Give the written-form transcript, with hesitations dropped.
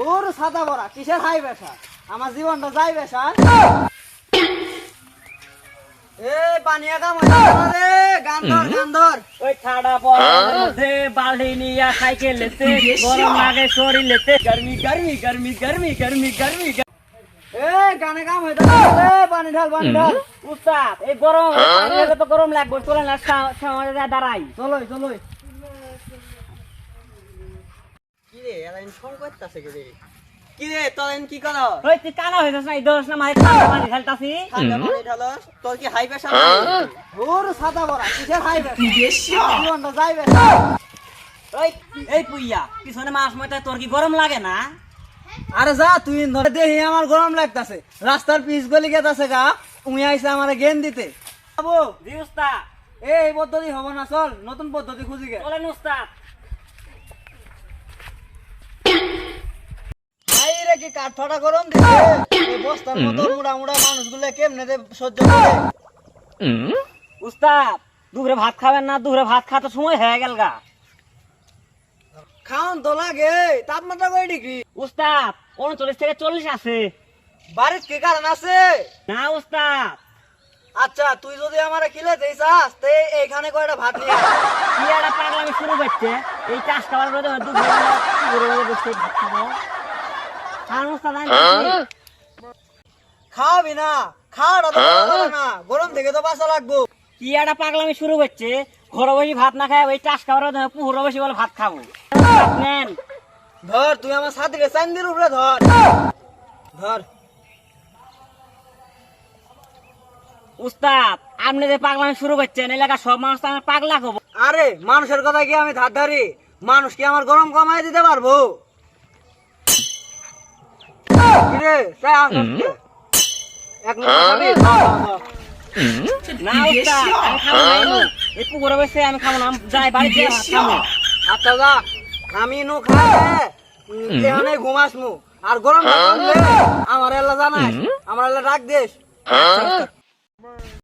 তোর ছাতা ভরা কিসের হাই বেসা আমার জীবনটা যাই বেসা এই পানিয়া কাম রে গান্ধর ওই ঠাডা পড়ে বালি নিয়া সাইকেল লেতে গরম লাগে শরীর লেতে গরমি গরমি গরমি গরমি গরমি গরমি এই গানে কাম হইতা রে পানি ঢাল উস্তাদ এই গরম পানি লাগে তো গরম লাগবে চলে না সামনে দাঁড়াই চলই কি রে এলাইন ফোন করতেছে কি রে তোর কি কর ওই তুই কানা হইছস না এই দোষ না মাই ঠান্ডা পানি ঢালতাছি ঠান্ডা পানি ঢালস তোর কি হাই প্রেসার ওর ছাতা ভরা কিসের হাই প্রেসার জীবনটা যাই বেসা ওই এই পুইয়া পিছনে মাছ মইতে তোর কি গরম লাগে না আরে যা তুই ধরে দেখি আমার গরম লাগতাছে রাস্তার পিচ গলি গেতাছে গা উই আইছে আমারে গেন দিতে বাবু জি উস্তাদ এই পদ্ধতি হবে না চল নতুন পদ্ধতি খুঁজি গে চলেন উস্তাদ আই রে কি কাঠ ফাটা গরম দিছে এই বস্তার মতো মুড়া মানুষগুলো কেমনে রে সহ্য করে উস্তাদ দুপুরে ভাত খাবেন না দুপুরে ভাত খাওয়ার তো সময় হয়ে গেল গা খাওন তো লাগে তাপমাত্রা কয় ডিগ্রি উস্তাদ 39 থেকে 40 আছে বাড়ির কি কারণ আছে না উস্তাদ আচ্ছা তুই যদি আমারে খিলে দেইছাস তে এইখানে কয়টা ভাত নিয়ে আয়। কি একটা পাগলামি শুরু করছে এই চাষ খাবার রোদে দুপুরে বসে ভাত খাবো আর উস্তাদ খাওয়াবি না খাওয়াটা তো ভালো না গরম থেকে তো বাঁচা লাগবো কি একটা পাগলামি শুরু করছে ঘরে বসে ভাত না খায় ওই চাষ খাবার রোদে পুকুরে বসে বলে ভাত খাবো নেন ধর তুই আমার ছাতিরে চান্দির উপরে ধর উস্তাদ আপনি যে পাগলামি শুরু করছেন এলাকা সব মানুষ তো আমার পাগলা হবো আরে মানুষের কথা কি আমি ধার ধারি মানুষ কি আমার গরম কমাই দিতে পারবো কিরে চা আসছে এক মিনিট খাবি? না উস্তাদ আমি খাবো না এনু। এই পুকুরে বসে আমি খাবো না আমি যাই বাড়িতে ভাত খাবো আচ্ছা যা আমি নু খাবে এখানে ঘুমাস মু আর গরম আমার এলা জানাস আমার এলা ডাক দিস